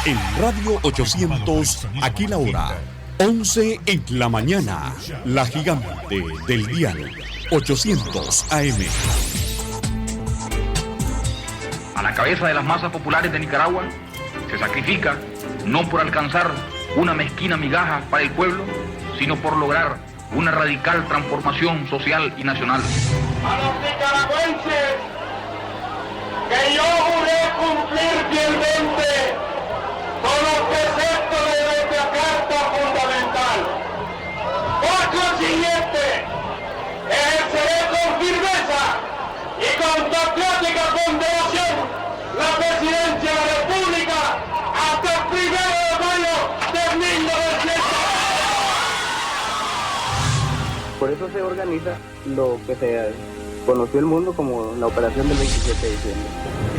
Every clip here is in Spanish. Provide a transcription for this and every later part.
En Radio 800, aquí la hora, 11 en la mañana, la gigante del dial, 800 AM. A la cabeza de las masas populares de Nicaragua se sacrifica no por alcanzar una mezquina migaja para el pueblo, sino por lograr una radical transformación social y nacional. A los nicaragüenses que yo juré cumplir fielmente con los preceptos de nuestra Carta Fundamental. Por consiguiente, ejerceré con firmeza y con patriótica ponderación la presidencia de la República hasta el 1 de mayo de 1900. Por eso se organiza lo que se conoció el mundo como la operación del 27 de diciembre.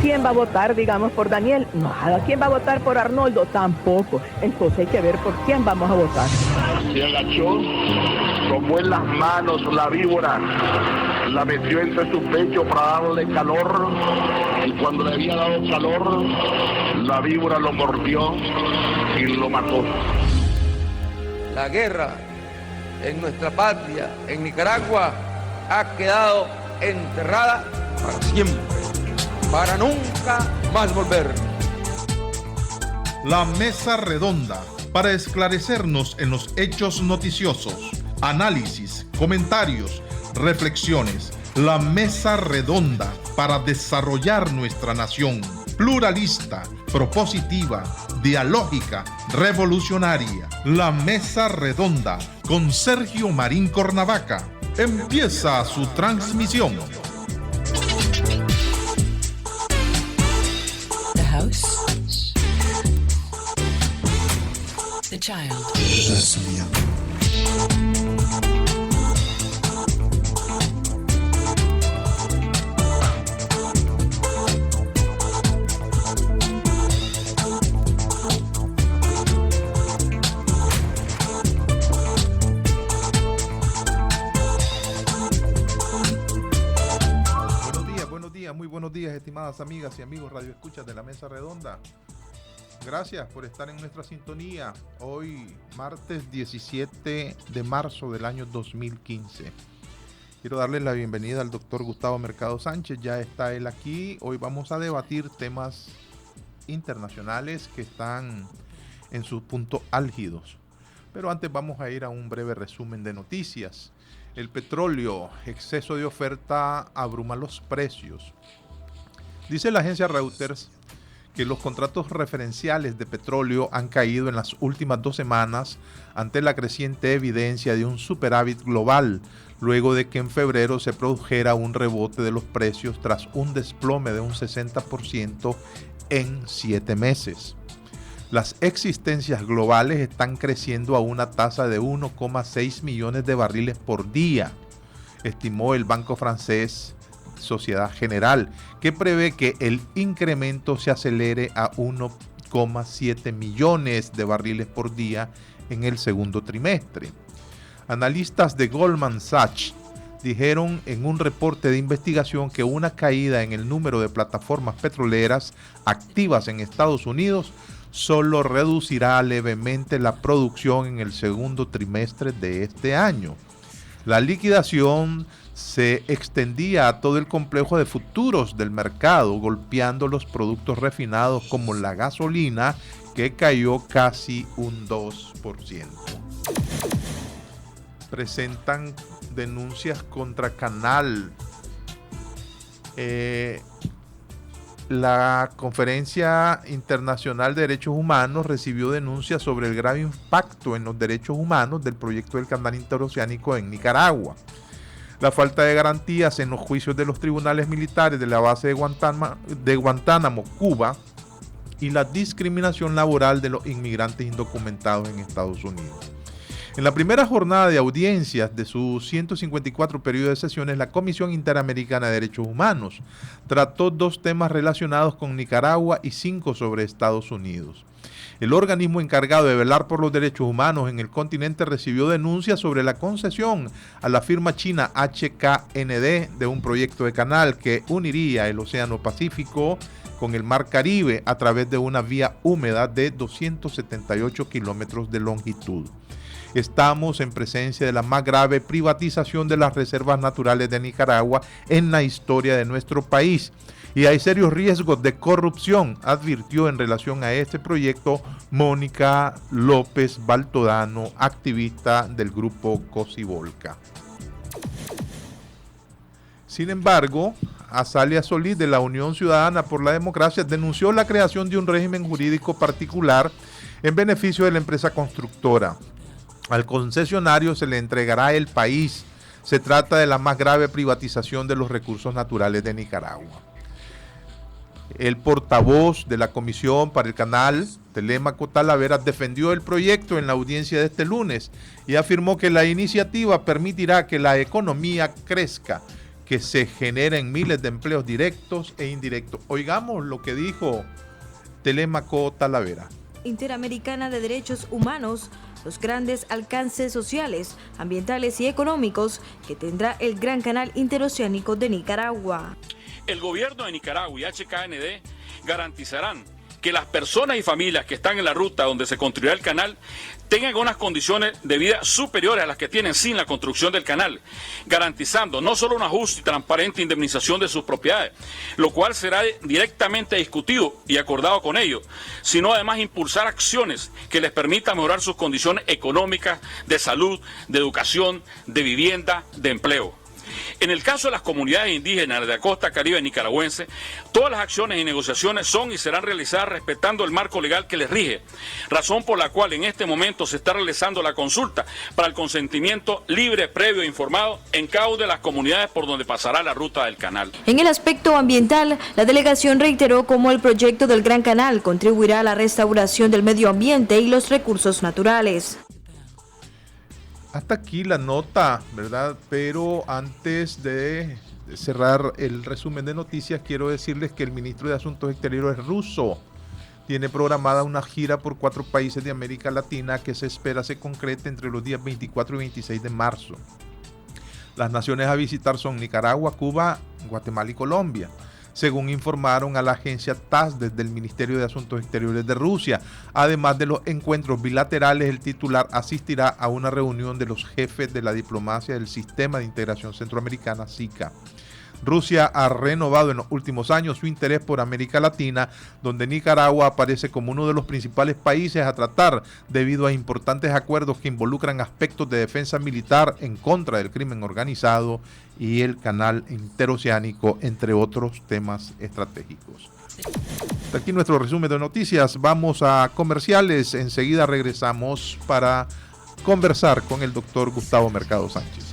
¿Quién va a votar, digamos, por Daniel? Nada. ¿Quién va a votar por Arnoldo? Tampoco. Entonces hay que ver por quién vamos a votar. Se agachó, tomó en las manos la víbora, la metió entre su pecho para darle calor, y cuando le había dado calor, la víbora lo mordió y lo mató. La guerra en nuestra patria, en Nicaragua, ha quedado enterrada para siempre, para nunca más volver. La mesa redonda para esclarecernos en los hechos noticiosos, análisis, comentarios, reflexiones. La mesa redonda para desarrollar nuestra nación, pluralista, propositiva, dialógica, revolucionaria. La mesa redonda con Sergio Marín Cornavaca. Empieza su transmisión. The house, the child. Muy buenos días, estimadas amigas y amigos radioescuchas de la Mesa Redonda. Gracias por estar en nuestra sintonía. Hoy, martes 17 de marzo del año 2015. Quiero darles la bienvenida al doctor Gustavo Mercado Sánchez. Ya está él aquí. Hoy vamos a debatir temas internacionales que están en sus puntos álgidos. Pero antes vamos a ir a un breve resumen de noticias. El petróleo, exceso de oferta abruma los precios. Dice la agencia Reuters que los contratos referenciales de petróleo han caído en las últimas 2 semanas ante la creciente evidencia de un superávit global, luego de que en febrero se produjera un rebote de los precios tras un desplome de un 60% en 7 meses. Las existencias globales están creciendo a una tasa de 1,6 millones de barriles por día, estimó el banco francés Sociedad General, que prevé que el incremento se acelere a 1,7 millones de barriles por día en el segundo trimestre. Analistas de Goldman Sachs dijeron en un reporte de investigación que una caída en el número de plataformas petroleras activas en Estados Unidos solo reducirá levemente la producción en el segundo trimestre de este año. La liquidación se extendía a todo el complejo de futuros del mercado, golpeando los productos refinados como la gasolina, que cayó casi un 2%. Presentan denuncias contra Canal. La Conferencia Internacional de Derechos Humanos recibió denuncias sobre el grave impacto en los derechos humanos del proyecto del Canal Interoceánico en Nicaragua. La falta de garantías en los juicios de los tribunales militares de la base de Guantánamo, Cuba, y la discriminación laboral de los inmigrantes indocumentados en Estados Unidos. En la primera jornada de audiencias de sus 154 periodos de sesiones, la Comisión Interamericana de Derechos Humanos trató 2 temas relacionados con Nicaragua y 5 sobre Estados Unidos. El organismo encargado de velar por los derechos humanos en el continente recibió denuncias sobre la concesión a la firma china HKND de un proyecto de canal que uniría el Océano Pacífico con el Mar Caribe a través de una vía húmeda de 278 kilómetros de longitud. Estamos en presencia de la más grave privatización de las reservas naturales de Nicaragua en la historia de nuestro país y hay serios riesgos de corrupción, advirtió en relación a este proyecto Mónica López Baltodano, activista del grupo Cocibolca. Sin embargo, Azalia Solís de la Unión Ciudadana por la Democracia denunció la creación de un régimen jurídico particular en beneficio de la empresa constructora. Al concesionario se le entregará el país. Se trata de la más grave privatización de los recursos naturales de Nicaragua. El portavoz de la Comisión para el Canal, Telemaco Talaveras, defendió el proyecto en la audiencia de este lunes y afirmó que la iniciativa permitirá que la economía crezca, que se generen miles de empleos directos e indirectos. Oigamos lo que dijo Telemaco Talavera. Interamericana de Derechos Humanos, los grandes alcances sociales, ambientales y económicos que tendrá el Gran Canal Interoceánico de Nicaragua. El gobierno de Nicaragua y HKND garantizarán que las personas y familias que están en la ruta donde se construirá el canal tengan unas condiciones de vida superiores a las que tienen sin la construcción del canal, garantizando no solo una justa y transparente indemnización de sus propiedades, lo cual será directamente discutido y acordado con ellos, sino además impulsar acciones que les permitan mejorar sus condiciones económicas, de salud, de educación, de vivienda, de empleo. En el caso de las comunidades indígenas de la costa caribe nicaragüense, todas las acciones y negociaciones son y serán realizadas respetando el marco legal que les rige, razón por la cual en este momento se está realizando la consulta para el consentimiento libre, previo e informado en cada una de las comunidades por donde pasará la ruta del canal. En el aspecto ambiental, la delegación reiteró cómo el proyecto del Gran Canal contribuirá a la restauración del medio ambiente y los recursos naturales. Hasta aquí la nota, ¿verdad? Pero antes de cerrar el resumen de noticias, quiero decirles que el ministro de Asuntos Exteriores ruso tiene programada una gira por 4 países de América Latina que se espera se concrete entre los días 24 y 26 de marzo. Las naciones a visitar son Nicaragua, Cuba, Guatemala y Colombia, según informaron a la agencia TASS desde el Ministerio de Asuntos Exteriores de Rusia. Además de los encuentros bilaterales, el titular asistirá a una reunión de los jefes de la diplomacia del Sistema de Integración Centroamericana, SICA. Rusia ha renovado en los últimos años su interés por América Latina, donde Nicaragua aparece como uno de los principales países a tratar debido a importantes acuerdos que involucran aspectos de defensa militar en contra del crimen organizado y el canal interoceánico, entre otros temas estratégicos. Hasta aquí nuestro resumen de noticias. Vamos a comerciales. Enseguida regresamos para conversar con el doctor Gustavo Mercado Sánchez.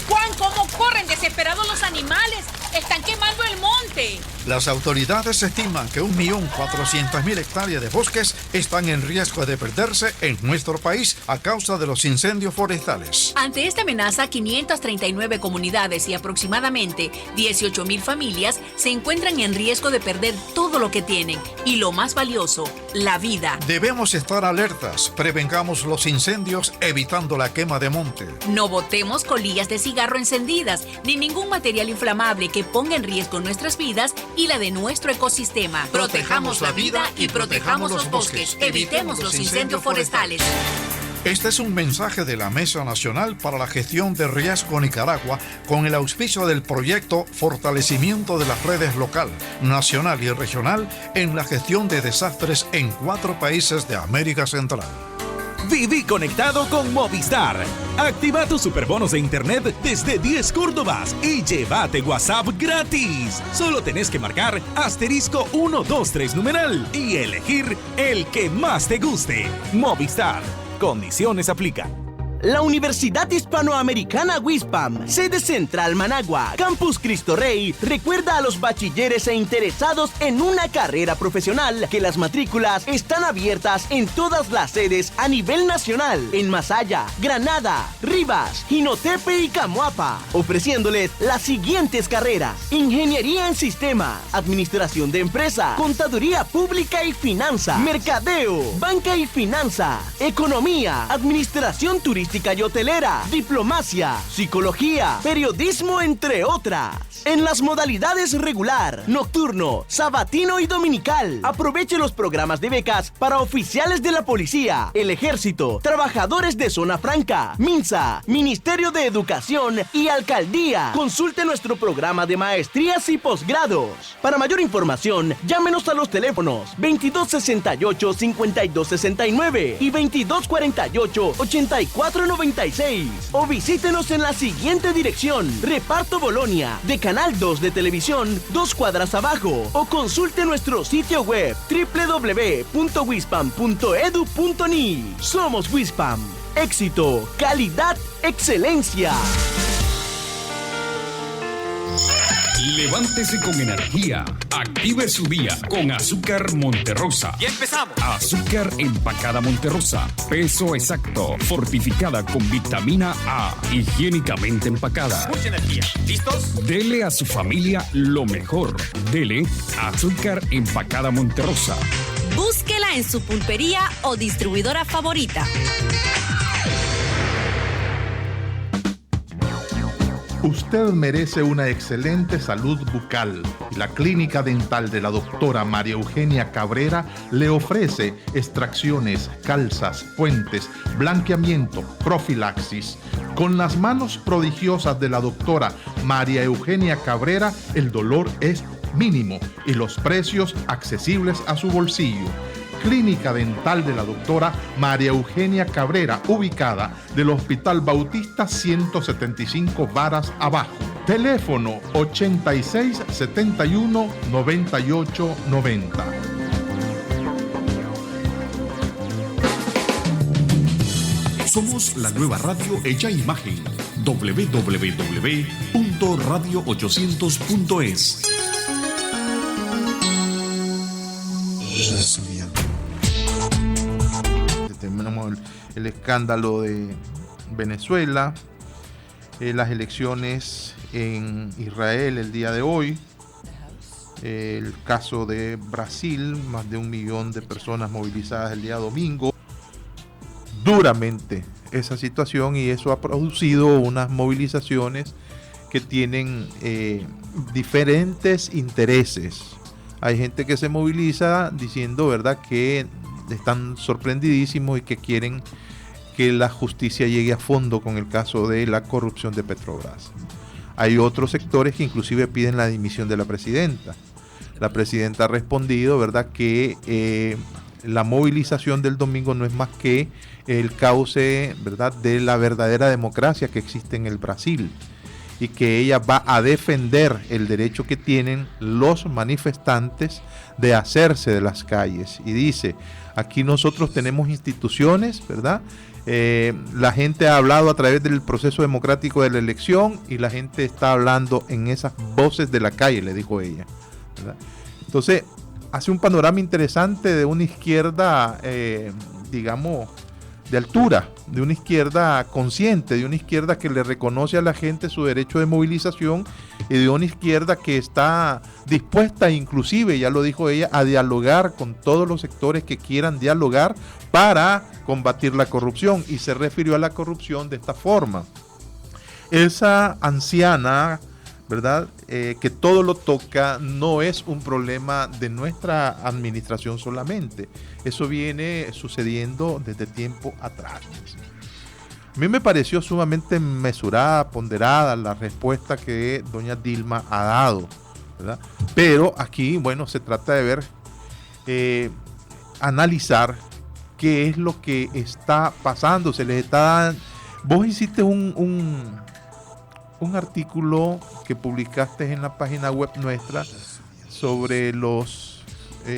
Juan, ¿cómo corren desesperados los animales? ¡Están quemando el monte! Las autoridades estiman que 1.400.000 hectáreas de bosques están en riesgo de perderse en nuestro país a causa de los incendios forestales. Ante esta amenaza, 539 comunidades y aproximadamente 18.000 familias se encuentran en riesgo de perder todo lo que tienen y lo más valioso, la vida. Debemos estar alertas, prevengamos los incendios evitando la quema de monte. No botemos colillas de cigarro encendidas ni ningún material inflamable que ponga en riesgo nuestras vidas y la de nuestro ecosistema. Protejamos la vida y protejamos los bosques. Evitemos los incendios forestales. Este es un mensaje de la Mesa Nacional para la Gestión de Riesgo Nicaragua con el auspicio del proyecto Fortalecimiento de las Redes Local, Nacional y Regional en la gestión de desastres en 4 países de América Central. Viví conectado con Movistar. Activa tus superbonos de internet desde 10 Córdobas y llévate WhatsApp gratis. Solo tenés que marcar *123 numeral y elegir el que más te guste. Movistar. Condiciones aplican. La Universidad Hispanoamericana WISPAM, sede central Managua, Campus Cristo Rey, recuerda a los bachilleres e interesados en una carrera profesional que las matrículas están abiertas en todas las sedes a nivel nacional, en Masaya, Granada, Rivas, Jinotepe y Camoapa, ofreciéndoles las siguientes carreras: Ingeniería en Sistemas, Administración de Empresa, Contaduría Pública y Finanza, Mercadeo, Banca y Finanza, Economía, Administración Turística y Hotelera, Diplomacia, Psicología, Periodismo, entre otras. En las modalidades regular, nocturno, sabatino y dominical. Aproveche los programas de becas para oficiales de la policía, el ejército, trabajadores de zona franca, MINSA, Ministerio de Educación y Alcaldía. Consulte nuestro programa de maestrías y posgrados. Para mayor información, llámenos a los teléfonos 2268-5269 y 2248-8496 o visítenos en la siguiente dirección: Reparto Bolonia, de Canal 2 de Televisión, 2 cuadras abajo, o consulte nuestro sitio web www.wispam.edu.ni. Somos WISPAM. Éxito, calidad, excelencia. Levántese con energía, active su día con Azúcar Monterrosa. ¡Ya empezamos! Azúcar empacada Monterrosa, peso exacto, fortificada con vitamina A, higiénicamente empacada. Mucha energía. ¿Listos? Dele a su familia lo mejor. Dele Azúcar empacada Monterrosa. Búsquela en su pulpería o distribuidora favorita. Usted merece una excelente salud bucal y la clínica dental de la doctora María Eugenia Cabrera le ofrece extracciones, calzas, puentes, blanqueamiento, profilaxis. Con las manos prodigiosas de la doctora María Eugenia Cabrera, el dolor es mínimo y los precios accesibles a su bolsillo. Clínica Dental de la doctora María Eugenia Cabrera, ubicada del Hospital Bautista 175 varas abajo. Teléfono 86 71 98 90. Somos la nueva radio hecha imagen. www.radio800.es. Tenemos el escándalo de Venezuela, las elecciones en Israel el día de hoy, el caso de Brasil, más de 1 millón de personas movilizadas el día domingo. Duramente esa situación, y eso ha producido unas movilizaciones que tienen diferentes intereses. Hay gente que se moviliza diciendo, ¿verdad?, que están sorprendidísimos y que quieren que la justicia llegue a fondo con el caso de la corrupción de Petrobras. Hay otros sectores que inclusive piden la dimisión de la presidenta. La presidenta ha respondido, ¿verdad?, que la movilización del domingo no es más que el cauce, ¿verdad?, de la verdadera democracia que existe en el Brasil, y que ella va a defender el derecho que tienen los manifestantes de hacerse de las calles. Y dice, aquí nosotros tenemos instituciones, ¿verdad? La gente ha hablado a través del proceso democrático de la elección y la gente está hablando en esas voces de la calle, le dijo ella, ¿verdad? Entonces, hace un panorama interesante de una izquierda, digamos, de altura, de una izquierda consciente, de una izquierda que le reconoce a la gente su derecho de movilización, y de una izquierda que está dispuesta, inclusive, ya lo dijo ella, a dialogar con todos los sectores que quieran dialogar para combatir la corrupción, y se refirió a la corrupción de esta forma. Esa anciana, ¿verdad?, que todo lo toca, no es un problema de nuestra administración solamente. Eso viene sucediendo desde tiempo atrás. A mí me pareció sumamente mesurada, ponderada la respuesta que doña Dilma ha dado, ¿verdad? Pero aquí, bueno, se trata de ver, analizar qué es lo que está pasando. Se les está... Vos hiciste un artículo que publicaste en la página web nuestra sobre los a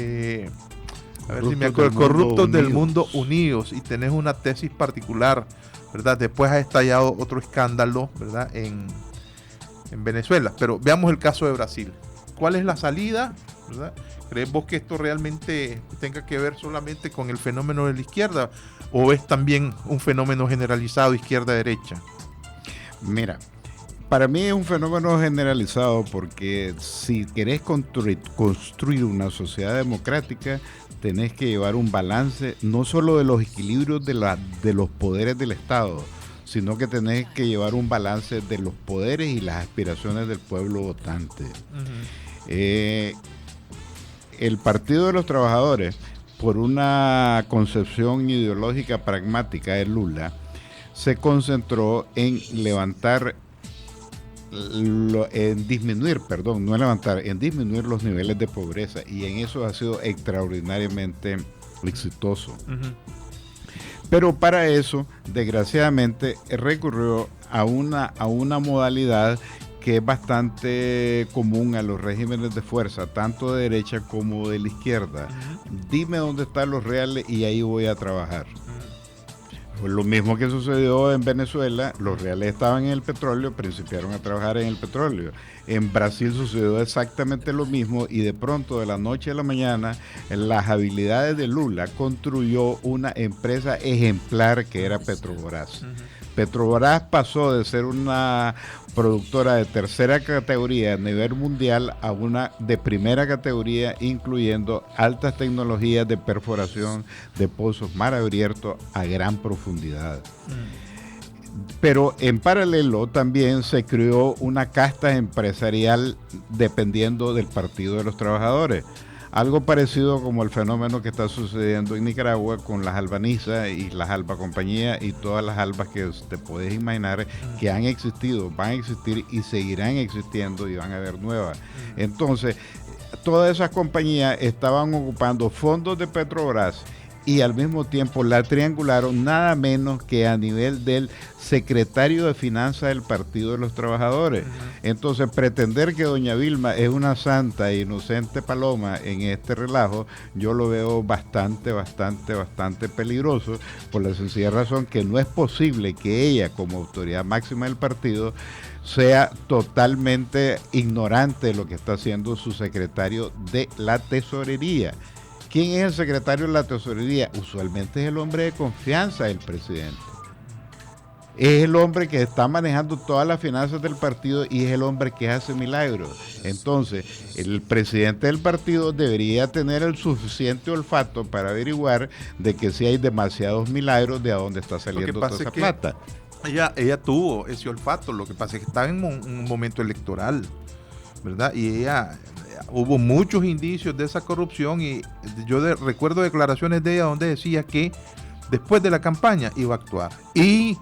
ver si me acuerdo, corruptos del mundo unidos, y tenés una tesis particular ¿verdad? Después ha estallado otro escándalo, ¿verdad? En Venezuela. Pero veamos el caso de Brasil. ¿Cuál es la salida? ¿Verdad? ¿Crees vos que esto realmente tenga que ver solamente con el fenómeno de la izquierda o es también un fenómeno generalizado izquierda-derecha? Mira, para mí es un fenómeno generalizado porque si querés construir una sociedad democrática, tenés que llevar un balance no solo de los equilibrios de los poderes del Estado, sino que tenés que llevar un balance de los poderes y las aspiraciones del pueblo votante. El Partido de los Trabajadores, por una concepción ideológica pragmática de Lula, se concentró en disminuir los niveles de pobreza, y en eso ha sido extraordinariamente exitoso. Pero para eso, desgraciadamente, recurrió a una modalidad que es bastante común a los regímenes de fuerza, tanto de derecha como de la izquierda. Dime dónde están los reales y ahí voy a trabajar. Fue lo mismo que sucedió en Venezuela. Los reales estaban en el petróleo, principiaron a trabajar en el petróleo. En Brasil sucedió exactamente lo mismo, y de pronto, de la noche a la mañana, las habilidades de Lula construyó una empresa ejemplar que era Petrobras. Petrobras pasó de ser una productora de tercera categoría a nivel mundial a una de primera categoría, incluyendo altas tecnologías de perforación de pozos mar abierto a gran profundidad. Pero en paralelo también se creó una casta empresarial dependiendo del Partido de los Trabajadores. Algo parecido como el fenómeno que está sucediendo en Nicaragua con las albanizas y las alba compañías y todas las albas que te puedes imaginar que han existido, van a existir y seguirán existiendo, y van a haber nuevas. Entonces, todas esas compañías estaban ocupando fondos de Petrobras y al mismo tiempo la triangularon nada menos que a nivel del secretario de Finanzas del Partido de los Trabajadores. Entonces, pretender que doña Vilma es una santa e inocente paloma en este relajo, yo lo veo bastante peligroso, por la sencilla razón que no es posible que ella, como autoridad máxima del partido, sea totalmente ignorante de lo que está haciendo su secretario de la Tesorería. ¿Quién es el secretario de la Tesorería? Usualmente es el hombre de confianza del presidente. Es el hombre que está manejando todas las finanzas del partido y es el hombre que hace milagros. Entonces, el presidente del partido debería tener el suficiente olfato para averiguar de que si hay demasiados milagros, de a dónde está saliendo toda esa plata. Ella tuvo ese olfato, lo que pasa es que estaba en un momento electoral, ¿verdad? Y hubo muchos indicios de esa corrupción, y yo recuerdo declaraciones de ella donde decía que después de la campaña iba a actuar. Y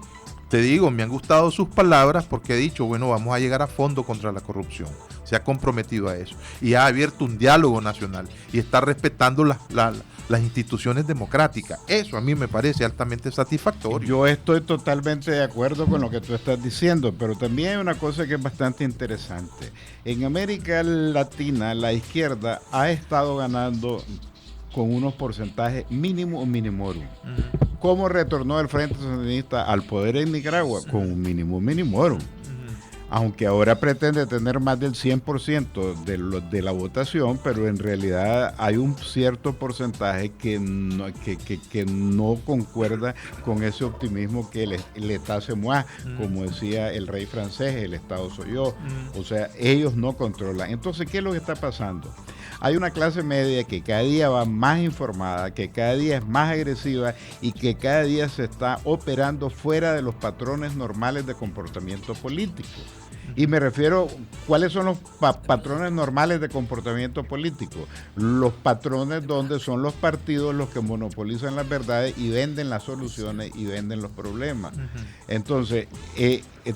te digo, me han gustado sus palabras porque ha dicho, bueno, vamos a llegar a fondo contra la corrupción. Se ha comprometido a eso y ha abierto un diálogo nacional y está respetando las instituciones democráticas. Eso a mí me parece altamente satisfactorio. Yo estoy totalmente de acuerdo con lo que tú estás diciendo, pero también hay una cosa que es bastante interesante. En América Latina, la izquierda ha estado ganando con unos porcentajes mínimo minimorum. ¿Cómo retornó el Frente Sandinista al poder en Nicaragua? Con un mínimo minimorum. Aunque ahora pretende tener más del 100% de la votación, pero en realidad hay un cierto porcentaje que no concuerda con ese optimismo que el État c'est moi, como decía el rey francés, el Estado soy yo. O sea, ellos no controlan. Entonces, ¿qué es lo que está pasando? Hay una clase media que cada día va más informada, que cada día es más agresiva y que cada día se está operando fuera de los patrones normales de comportamiento político. Y me refiero, ¿cuáles son los patrones normales de comportamiento político? Los patrones donde son los partidos los que monopolizan las verdades y venden las soluciones y venden los problemas. Entonces,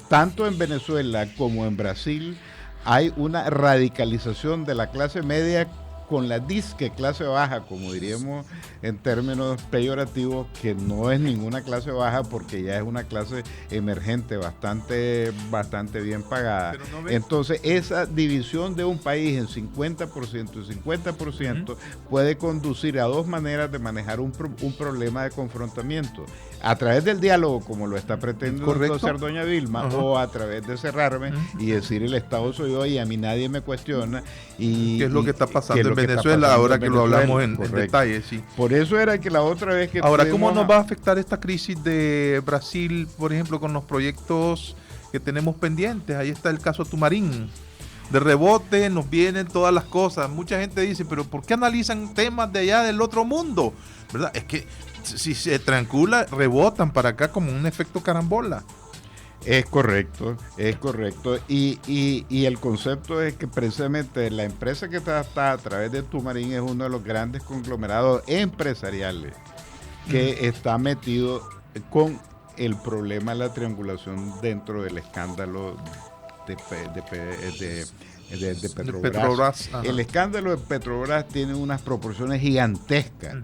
tanto en Venezuela como en Brasil hay una radicalización de la clase media con la disque clase baja, como diríamos en términos peyorativos, que no es ninguna clase baja porque ya es una clase emergente bastante bien pagada. Entonces, esa división de un país en 50% y 50% puede conducir a dos maneras de manejar un problema de confrontamiento. a través del diálogo, como lo está pretendiendo hacer doña Vilma, o a través de cerrarme y decir el Estado soy yo y a mí nadie me cuestiona. Y, ¿qué es lo que está pasando en Venezuela ahora que lo hablamos en detalle? Sí. Por eso era que la otra vez que... Ahora, ¿cómo nos va a afectar esta crisis de Brasil, por ejemplo, con los proyectos que tenemos pendientes? Ahí está el caso Tumarín. De rebote nos vienen todas las cosas. Mucha gente dice, pero ¿por qué analizan temas de allá del otro mundo? ¿Verdad? Es que si se triangula, rebotan para acá como un efecto carambola. Es correcto. Y el concepto es que precisamente la empresa que está a través de Tumarín es uno de los grandes conglomerados empresariales que está metido con el problema de la triangulación dentro del escándalo de Petrobras. El escándalo de Petrobras tiene unas proporciones gigantescas.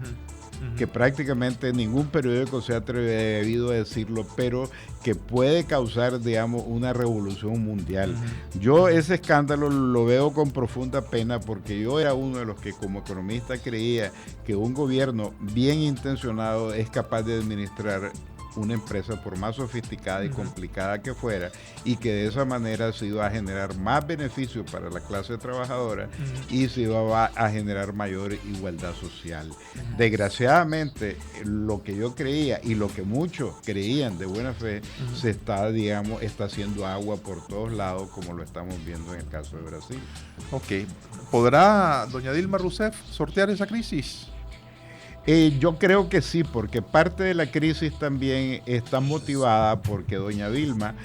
Que prácticamente ningún periódico se ha atrevido a decirlo, pero que puede causar, digamos, una revolución mundial. Yo ese escándalo lo veo con profunda pena porque yo era uno de los que como economista creía que un gobierno bien intencionado es capaz de administrar una empresa por más sofisticada y complicada que fuera, y que de esa manera se iba a generar más beneficios para la clase trabajadora y se iba a generar mayor igualdad social. Desgraciadamente, lo que yo creía y lo que muchos creían de buena fe se está, digamos, está haciendo agua por todos lados, como lo estamos viendo en el caso de Brasil. Ok. ¿Podrá doña Dilma Rousseff sortear esa crisis? Yo creo que sí, porque parte de la crisis también está motivada porque doña Vilma,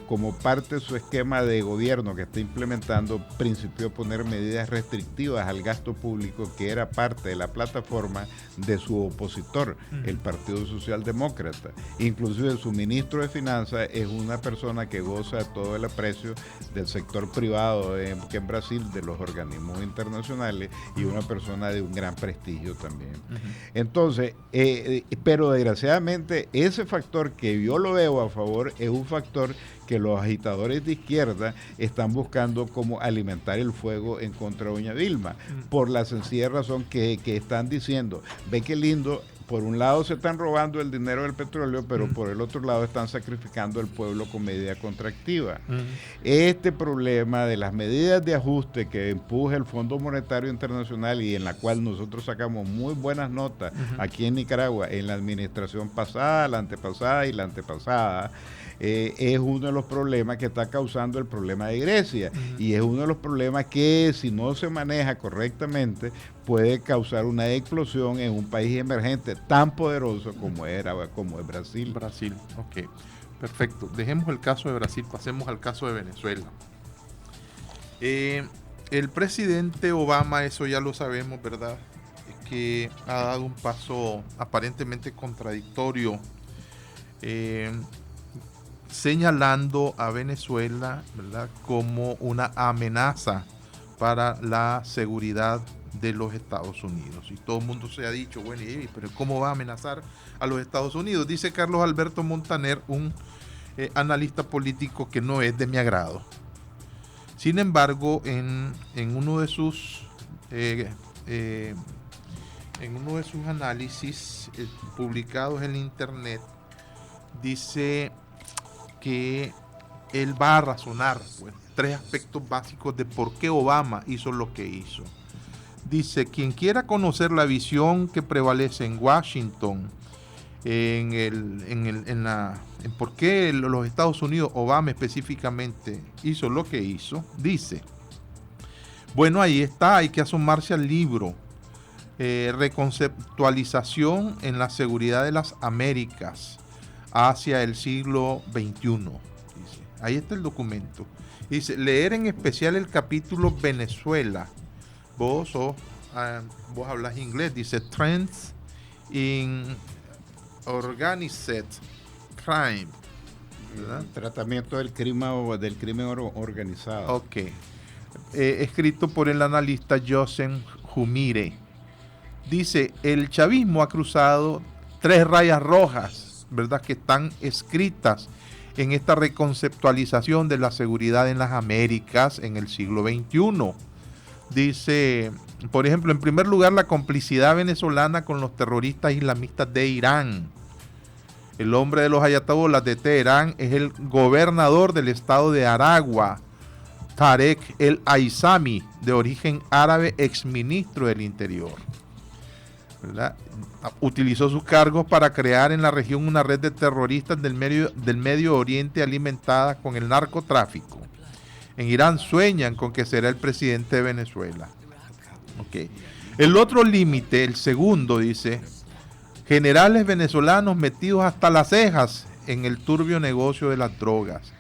como parte de su esquema de gobierno que está implementando, principió poner medidas restrictivas al gasto público, que era parte de la plataforma de su opositor, el Partido Socialdemócrata. Inclusive su ministro de Finanzas es una persona que goza de todo el aprecio del sector privado que en Brasil, de los organismos internacionales, y una persona de un gran prestigio también. Entonces, pero desgraciadamente ese factor que yo lo veo a favor es un factor que los agitadores de izquierda están buscando como alimentar el fuego en contra de doña Vilma, por la sencilla razón que están diciendo, ve qué lindo, por un lado se están robando el dinero del petróleo, pero por el otro lado están sacrificando al pueblo con medida contractiva. Este problema de las medidas de ajuste que empuja el Fondo Monetario Internacional y en la cual nosotros sacamos muy buenas notas aquí en Nicaragua, en la administración pasada, la antepasada y la antepasada, es uno de los problemas que está causando el problema de Grecia, y es uno de los problemas que, si no se maneja correctamente, puede causar una explosión en un país emergente tan poderoso como es Brasil. Brasil, ok, perfecto. Dejemos el caso de Brasil, pasemos al caso de Venezuela. El presidente Obama, eso ya lo sabemos, ¿verdad?, es que ha dado un paso aparentemente contradictorio, señalando a Venezuela, ¿verdad?, como una amenaza para la seguridad de los Estados Unidos. Y todo el mundo se ha dicho, bueno, pero ¿cómo va a amenazar a los Estados Unidos? Dice Carlos Alberto Montaner, un analista político que no es de mi agrado. Sin embargo, en uno de sus análisis publicados en internet, dice que él va a razonar tres aspectos básicos de por qué Obama hizo lo que hizo. Dice, quien quiera conocer la visión que prevalece en Washington, en por qué los Estados Unidos, Obama específicamente, hizo lo que hizo, dice, bueno, ahí está, hay que asomarse al libro, Reconceptualización en la Seguridad de las Américas hacia el siglo XXI. Dice, ahí está el documento. Dice, leer en especial el capítulo Venezuela. Vos hablas inglés. Dice, Trends in Organized Crime. Tratamiento del crimen organizado. Ok. Escrito por el analista Joseph Humire. Dice, el chavismo ha cruzado 3 rayas rojas, ¿verdad?, que están escritas en esta reconceptualización de la seguridad en las Américas en el siglo XXI. Dice, por ejemplo, en primer lugar, la complicidad venezolana con los terroristas islamistas de Irán. El hombre de los ayatolas de Teherán es el gobernador del estado de Aragua, Tarek El Aizami, de origen árabe, exministro del Interior. ¿Verdad? Utilizó sus cargos para crear en la región una red de terroristas del Medio Oriente alimentada con el narcotráfico. En Irán sueñan con que será el presidente de Venezuela. Okay. El otro límite, el segundo, dice: generales venezolanos metidos hasta las cejas en el turbio negocio de las drogas.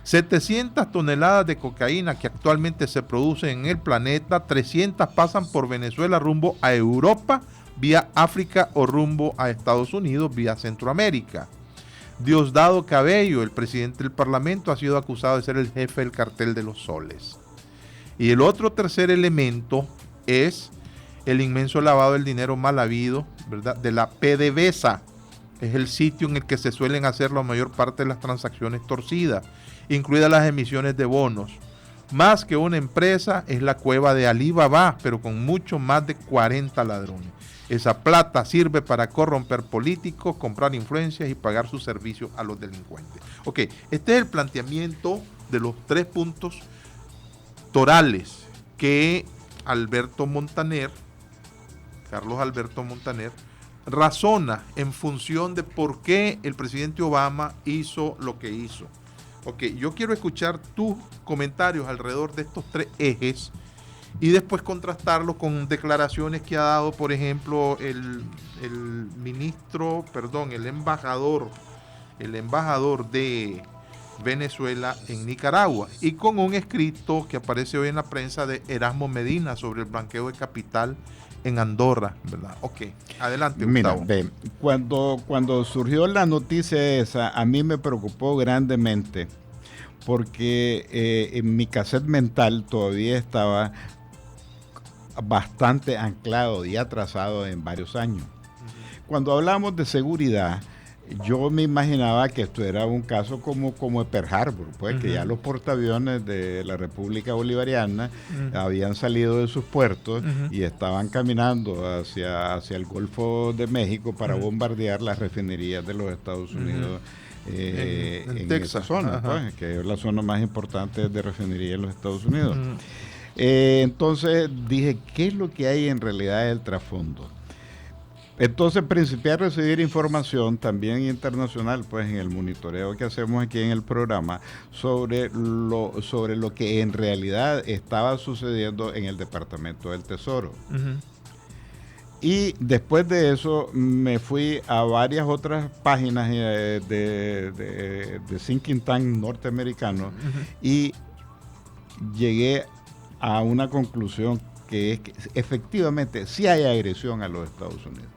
700 toneladas de cocaína que actualmente se producen en el planeta, 300 pasan por Venezuela rumbo a Europa, vía África o rumbo a Estados Unidos, vía Centroamérica. Diosdado Cabello, el presidente del Parlamento, ha sido acusado de ser el jefe del cartel de los soles. Y el otro tercer elemento es el inmenso lavado del dinero mal habido, ¿verdad?, de la PDVSA. Es el sitio en el que se suelen hacer la mayor parte de las transacciones torcidas, incluidas las emisiones de bonos. Más que una empresa, es la cueva de Alí Baba, pero con mucho más de 40 ladrones. Esa plata sirve para corromper políticos, comprar influencias y pagar sus servicios a los delincuentes. Ok, este es el planteamiento de los 3 puntos torales que Carlos Alberto Montaner, razona en función de por qué el presidente Obama hizo lo que hizo. Ok, yo quiero escuchar tus comentarios alrededor de estos 3 ejes y después contrastarlo con declaraciones que ha dado, por ejemplo, el embajador de Venezuela en Nicaragua, y con un escrito que aparece hoy en la prensa de Erasmo Medina sobre el blanqueo de capital en Andorra, ¿verdad? Ok, adelante, Gustavo. Mira, cuando surgió la noticia esa, a mí me preocupó grandemente, porque en mi cassette mental todavía estaba bastante anclado y atrasado en varios años. Cuando hablamos de seguridad, yo me imaginaba que esto era un caso como Pearl Harbor, pues, que ya los portaaviones de la República Bolivariana habían salido de sus puertos y estaban caminando hacia el Golfo de México para bombardear las refinerías de los Estados Unidos en Texas, esa zona, pues, que es la zona más importante de refinería en los Estados Unidos. Entonces dije, ¿qué es lo que hay en realidad del trasfondo? Entonces principié a recibir información también internacional, pues, en el monitoreo que hacemos aquí en el programa sobre lo que en realidad estaba sucediendo en el Departamento del Tesoro. Y después de eso me fui a varias otras páginas de think tank norteamericanos y llegué a una conclusión, que es que efectivamente sí hay agresión a los Estados Unidos.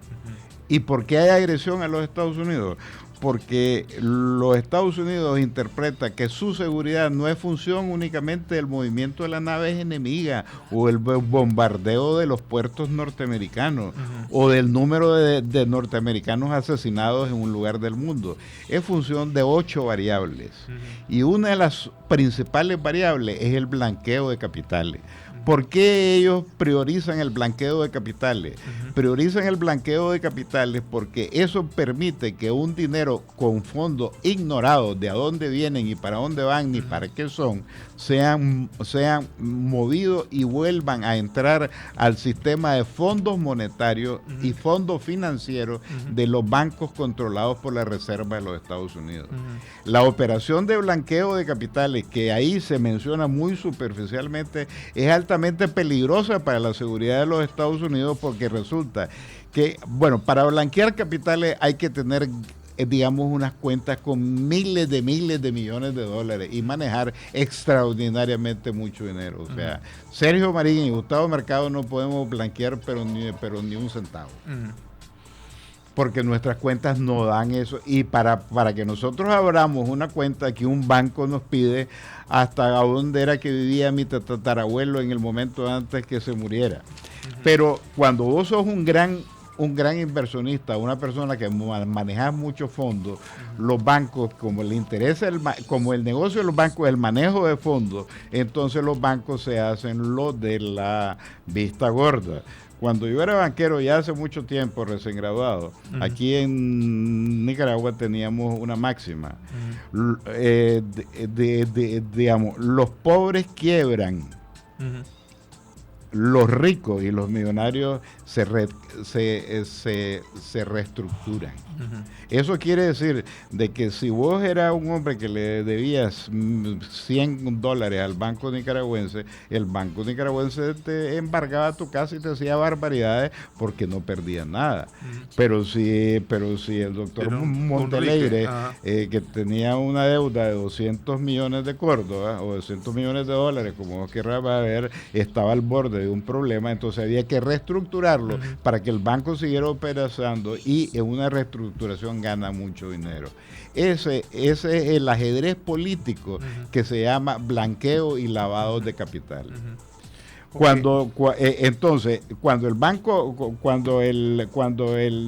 ¿Y por qué hay agresión a los Estados Unidos? Porque los Estados Unidos interpreta que su seguridad no es función únicamente del movimiento de las naves enemigas o el bombardeo de los puertos norteamericanos o del número de norteamericanos asesinados en un lugar del mundo. Es función de 8 variables. Y una de las principales variables es el blanqueo de capitales. ¿Por qué ellos priorizan el blanqueo de capitales? Priorizan el blanqueo de capitales porque eso permite que un dinero con fondos ignorados de a dónde vienen y para dónde van ni para qué son, sean movidos y vuelvan a entrar al sistema de fondos monetarios y fondos financieros de los bancos controlados por la Reserva de los Estados Unidos. La operación de blanqueo de capitales, que ahí se menciona muy superficialmente, es altamente peligrosa para la seguridad de los Estados Unidos, porque resulta que, bueno, para blanquear capitales hay que tener, digamos, unas cuentas con miles de millones de dólares y manejar extraordinariamente mucho dinero. O sea, Sergio Marín y Gustavo Mercado no podemos blanquear pero ni un centavo. Porque nuestras cuentas no dan eso, y para que nosotros abramos una cuenta que un banco nos pide, hasta dónde era que vivía mi tatarabuelo en el momento antes que se muriera. Pero cuando vos sos un gran inversionista, una persona que maneja muchos fondos, los bancos, como le interesa como el negocio de los bancos es el manejo de fondos, entonces los bancos se hacen lo de la vista gorda. Cuando yo era banquero ya hace mucho tiempo, recién graduado, aquí en Nicaragua teníamos una máxima. Digamos, los pobres quiebran. Los ricos y los millonarios se reestructuran. Eso quiere decir de que si vos eras un hombre que le debías $100 al banco nicaragüense, el banco nicaragüense te embargaba tu casa y te hacía barbaridades porque no perdía nada. Pero si el doctor Montelegre, que tenía una deuda de 200 millones de córdobas o 200 millones de dólares, como vos querrás ver, estaba al borde de un problema, entonces había que reestructurarlo para que el banco siguiera operando, y en una reestructuración gana mucho dinero. Ese es el ajedrez político que se llama blanqueo y lavado de capital. Entonces, cuando el banco, cuando el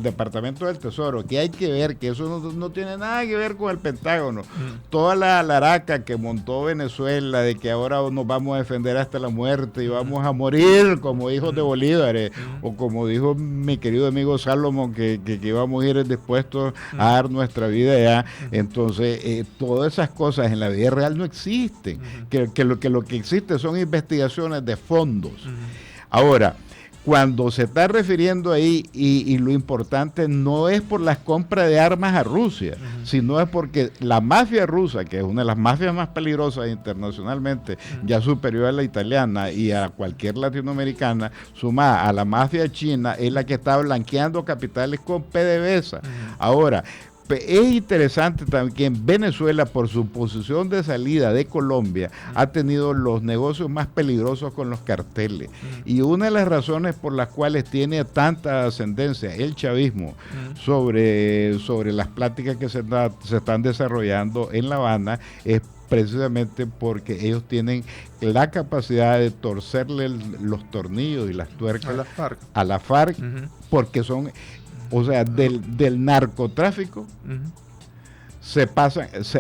Departamento del Tesoro, que hay que ver que eso no tiene nada que ver con el Pentágono, toda la laraca que montó Venezuela de que ahora nos vamos a defender hasta la muerte y vamos a morir como hijos de Bolívar, o como dijo mi querido amigo Salomón, que íbamos a ir dispuestos a dar nuestra vida ya. Entonces, todas esas cosas en la vida real no existen, que lo que existe son investigaciones de fondo. Ahora, cuando se está refiriendo ahí, y lo importante no es por las compras de armas a Rusia, sino es porque la mafia rusa, que es una de las mafias más peligrosas internacionalmente, ya superior a la italiana y a cualquier latinoamericana, sumada a la mafia china, es la que está blanqueando capitales con PDVSA. Ahora, es interesante también que Venezuela, por su posición de salida de Colombia, ha tenido los negocios más peligrosos con los carteles. Y una de las razones por las cuales tiene tanta ascendencia el chavismo sobre las pláticas que se están desarrollando en La Habana es precisamente porque ellos tienen la capacidad de torcerle los tornillos y las tuercas a la FARC, porque son... O sea, del narcotráfico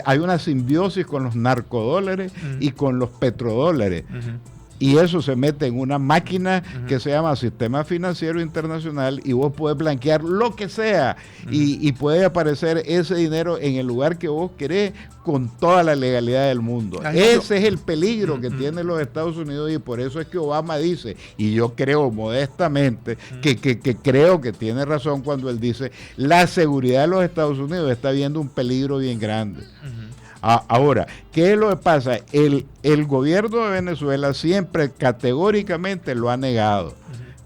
hay una simbiosis con los narcodólares y con los petrodólares. Y eso se mete en una máquina que se llama Sistema Financiero Internacional, y vos podés blanquear lo que sea y puede aparecer ese dinero en el lugar que vos querés con toda la legalidad del mundo. Ese es el peligro que tienen los Estados Unidos, y por eso es que Obama dice, y yo creo modestamente que creo que tiene razón cuando él dice, la seguridad de los Estados Unidos está viendo un peligro bien grande. Ahora, ¿qué es lo que pasa? El gobierno de Venezuela siempre categóricamente lo ha negado,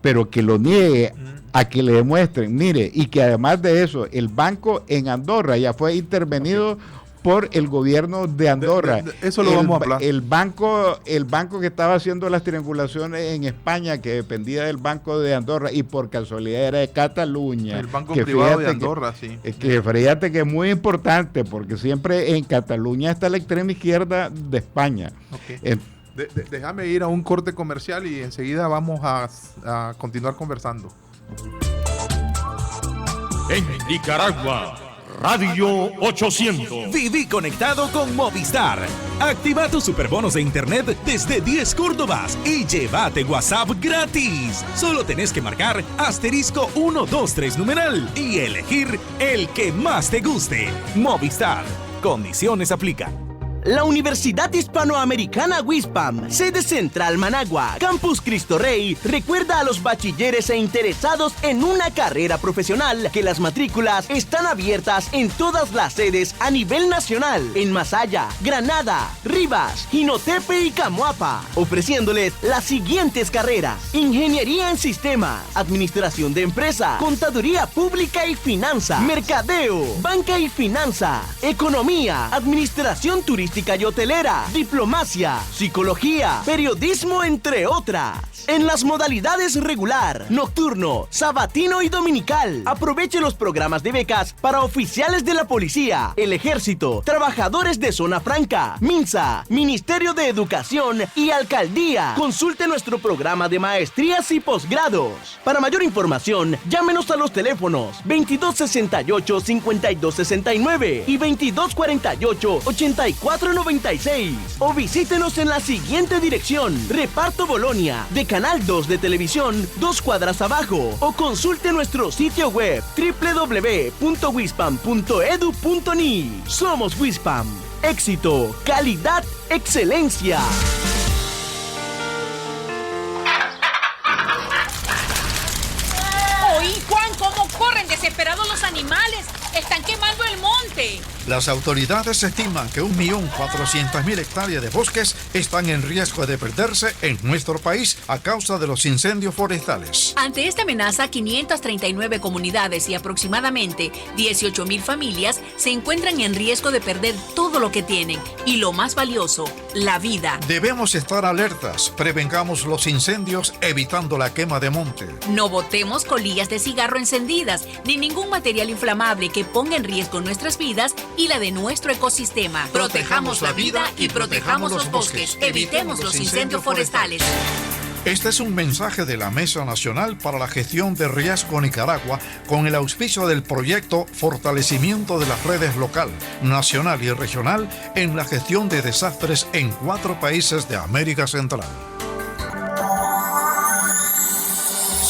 pero que lo niegue a que le demuestren, mire, y que además de eso, el banco en Andorra ya fue intervenido por el gobierno de Andorra. Eso lo vamos a hablar. El banco que estaba haciendo las triangulaciones en España, que dependía del Banco de Andorra, y por casualidad era de Cataluña. El banco privado de Andorra, sí. Que fíjate que es muy importante, porque siempre en Cataluña está la extrema izquierda de España. Déjame ir a un corte comercial y enseguida vamos a continuar conversando. En Nicaragua, Radio 800. Viví conectado con Movistar. Activa tus superbonos de internet desde 10 Córdobas y llévate WhatsApp gratis. Solo tenés que marcar *123 numeral y elegir el que más te guste. Movistar. Condiciones aplican. La Universidad Hispanoamericana WISPAM, sede central Managua, Campus Cristo Rey, recuerda a los bachilleres e interesados en una carrera profesional que las matrículas están abiertas en todas las sedes a nivel nacional, en Masaya, Granada, Rivas, Jinotepe y Camoapa, ofreciéndoles las siguientes carreras: Ingeniería en Sistemas, Administración de Empresa, Contaduría Pública y Finanza, Mercadeo, Banca y Finanza, Economía, Administración Turística y hotelera, diplomacia, psicología, periodismo, entre otras. En las modalidades regular, nocturno, sabatino y dominical. Aproveche los programas de becas para oficiales de la policía, el ejército, trabajadores de zona franca, MINSA, Ministerio de Educación y Alcaldía. Consulte nuestro programa de maestrías y posgrados. Para mayor información, llámenos a los teléfonos 2268-5269 y 2248-84 6496 o visítenos en la siguiente dirección: Reparto Bolonia, de Canal 2 de Televisión, 2 cuadras abajo, o consulte nuestro sitio web www.wispam.edu.ni. Somos Wispam. Éxito, calidad, excelencia. Oí, Juan, cómo corren desesperados los animales. Están quemando el monte. Las autoridades estiman que 1.400.000 hectáreas de bosques están en riesgo de perderse en nuestro país a causa de los incendios forestales. Ante esta amenaza, 539 comunidades y aproximadamente 18.000 familias se encuentran en riesgo de perder todo lo que tienen y lo más valioso, la vida. Debemos estar alertas, prevengamos los incendios evitando la quema de monte. No botemos colillas de cigarro encendidas ni ningún material inflamable que ponga en riesgo nuestras vidas y la de nuestro ecosistema. Protejamos la vida y protejamos los bosques. Evitemos los incendios forestales. Este es un mensaje de la Mesa Nacional para la Gestión de Riesgo Nicaragua con el auspicio del proyecto Fortalecimiento de las Redes Local, Nacional y Regional en la gestión de desastres en 4 países de América Central.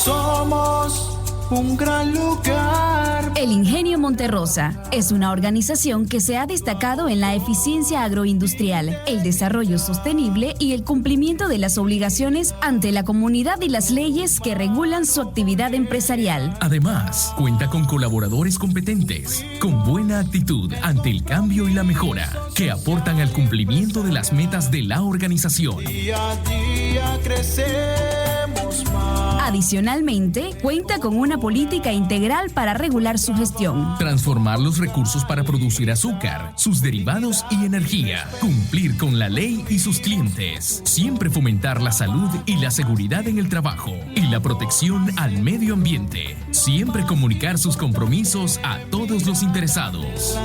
Somos un gran lugar. El Ingenio Monterrosa es una organización que se ha destacado en la eficiencia agroindustrial, el desarrollo sostenible y el cumplimiento de las obligaciones ante la comunidad y las leyes que regulan su actividad empresarial. Además, cuenta con colaboradores competentes, con buena actitud ante el cambio y la mejora, que aportan al cumplimiento de las metas de la organización. Día a día crecemos más. Adicionalmente, cuenta con una política integral para regular su gestión. Transformar los recursos para producir azúcar, sus derivados y energía. Cumplir con la ley y sus clientes. Siempre fomentar la salud y la seguridad en el trabajo y la protección al medio ambiente. Siempre comunicar sus compromisos a todos los interesados.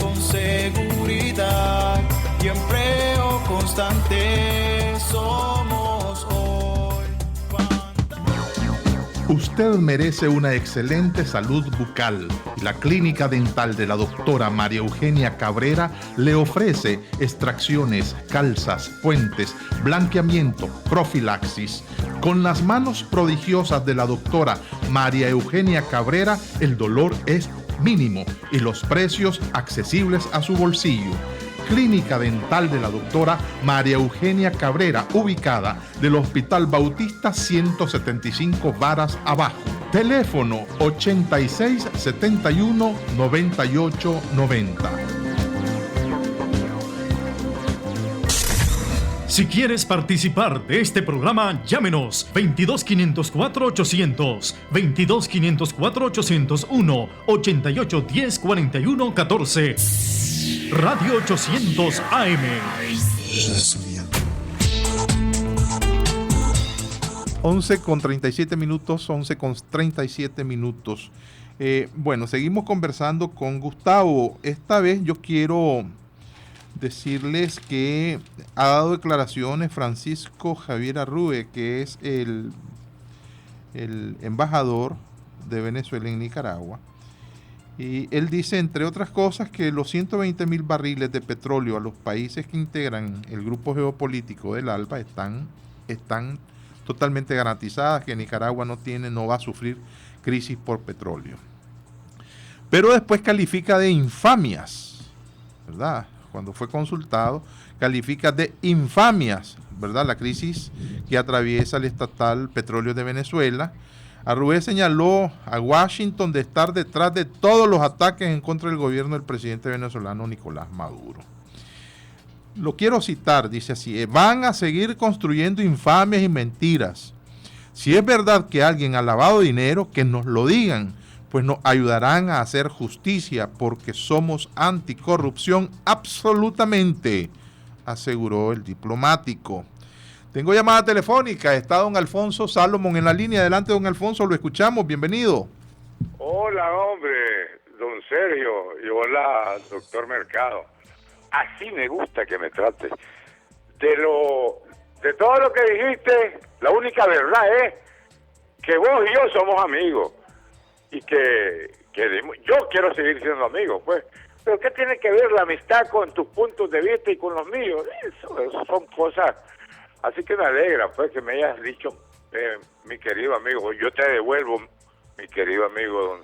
Con seguridad y empleo constante somos hoy. Usted merece una excelente salud bucal y la clínica dental de la doctora María Eugenia Cabrera le ofrece extracciones, calzas, puentes, blanqueamiento, profilaxis. Con las manos prodigiosas de la doctora María Eugenia Cabrera, el dolor es mínimo y los precios accesibles a su bolsillo. Clínica Dental de la doctora María Eugenia Cabrera, ubicada del Hospital Bautista 175 varas abajo. Teléfono 86 71 98 90. Si quieres participar de este programa, llámenos 22 504 800, 22 504 801, 88 10 41 14. Radio 800 AM. 11:37 minutos, 11:37 minutos. Bueno, seguimos conversando con Gustavo. Esta vez yo quiero decirles que ha dado declaraciones Francisco Javier Arrue, que es el embajador de Venezuela en Nicaragua. Y él dice, entre otras cosas, que los 120.000 barriles de petróleo a los países que integran el grupo geopolítico del ALBA están totalmente garantizadas, que Nicaragua no va a sufrir crisis por petróleo. Pero después califica de infamias, ¿verdad? Cuando fue consultado, califica de infamias, ¿verdad?, la crisis que atraviesa el estatal Petróleo de Venezuela. Arrue señaló a Washington de estar detrás de todos los ataques en contra del gobierno del presidente venezolano Nicolás Maduro. Lo quiero citar, dice así: van a seguir construyendo infamias y mentiras. Si es verdad que alguien ha lavado dinero, que nos lo digan, pues nos ayudarán a hacer justicia, porque somos anticorrupción absolutamente, aseguró el diplomático. Tengo llamada telefónica, está don Alfonso Salomón en la línea. Adelante, don Alfonso, lo escuchamos, bienvenido. Hola, hombre, don Sergio, y hola, doctor Mercado. Así me gusta que me trates. De todo lo que dijiste, la única verdad es que vos y yo somos amigos, y que yo quiero seguir siendo amigos, pues, Pero ¿qué tiene que ver la amistad con tus puntos de vista y con los míos? Eso son cosas. Así que me alegra pues que me hayas dicho, mi querido amigo, yo te devuelvo, mi querido amigo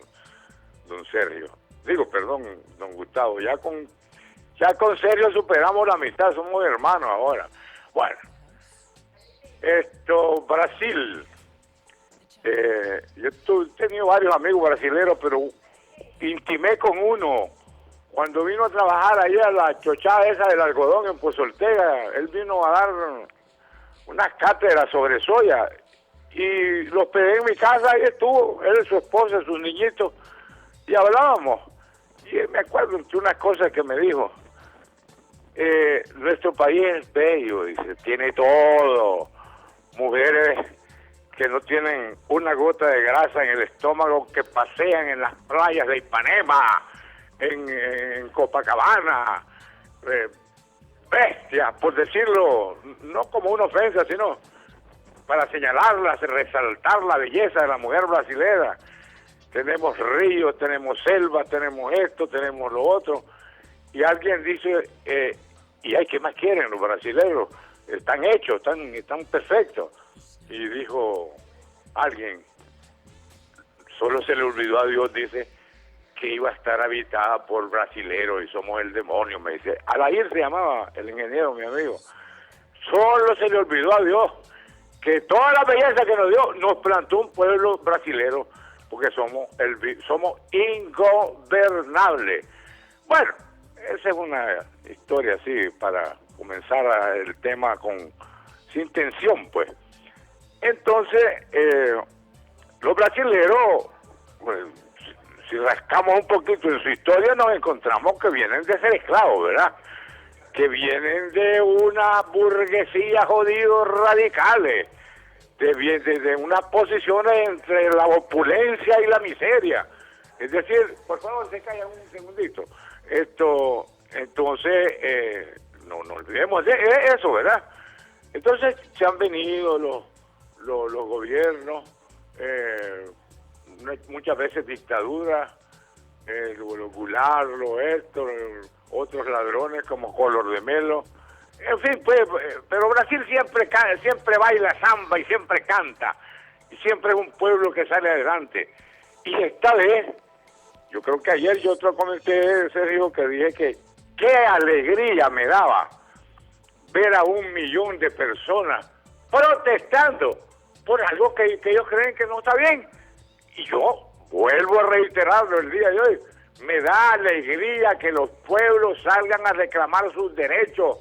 don Sergio. Digo, perdón, don Gustavo, ya con Sergio superamos la amistad, somos hermanos ahora. Bueno, Brasil. Yo he tenido varios amigos brasileños, pero intimé con uno. Cuando vino a trabajar ahí a la chochada esa del algodón en Pozo Ortega, él vino a dar unas cátedras sobre soya y los pedí en mi casa, ahí estuvo, él, su esposa, sus niñitos, y hablábamos. Y me acuerdo de unas cosas que me dijo. Nuestro país es bello, dice, tiene todo. Mujeres que no tienen una gota de grasa en el estómago, que pasean en las playas de Ipanema, en Copacabana, bestias, por decirlo, no como una ofensa, sino para señalarlas, resaltar la belleza de la mujer brasileña. Tenemos ríos, tenemos selva, tenemos esto, tenemos lo otro. Y alguien dice, ¿qué más quieren los brasileños? Están hechos, están perfectos. Y dijo alguien, solo se le olvidó a Dios, dice, que iba a estar habitada por brasileros y somos el demonio, me dice. Alair se llamaba el ingeniero, mi amigo. Solo se le olvidó a Dios que toda la belleza que nos dio, nos plantó un pueblo brasilero, porque somos ingobernables. Bueno, esa es una historia así para comenzar el tema sin tensión, pues. Entonces, los brasileros, pues, si rascamos un poquito en su historia, nos encontramos que vienen de ser esclavos, ¿verdad? Que vienen de una burguesía jodidos radicales, de una posición entre la opulencia y la miseria. Es decir, por favor, se callan un segundito. Entonces, no olvidemos de eso, ¿verdad? Entonces, se han venido los gobiernos, muchas veces dictaduras, los Goulart, otros ladrones como Color de Melo, en fin, pues, pero Brasil siempre baila samba y siempre canta, y siempre es un pueblo que sale adelante. Y esta vez, yo creo que ayer yo te comenté, Sergio, que dije que qué alegría me daba ver a 1 millón de personas protestando por algo que ellos creen que no está bien. Y yo vuelvo a reiterarlo el día de hoy, me da alegría que los pueblos salgan a reclamar sus derechos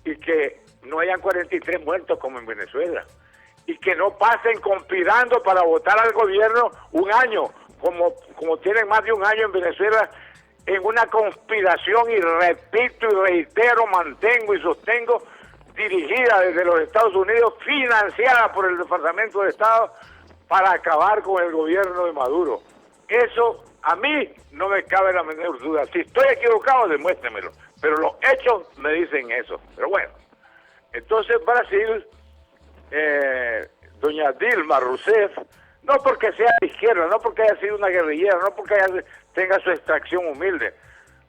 y que no hayan 43 muertos como en Venezuela y que no pasen conspirando para votar al gobierno un año, como tienen más de un año en Venezuela, en una conspiración, y repito y reitero, mantengo y sostengo, dirigida desde los Estados Unidos, financiada por el Departamento de Estado, para acabar con el gobierno de Maduro. Eso a mí no me cabe la menor duda. Si estoy equivocado, demuéstremelo. Pero los hechos me dicen eso. Pero bueno, entonces Brasil, doña Dilma Rousseff, no porque sea de izquierda, no porque haya sido una guerrillera, no porque tenga su extracción humilde,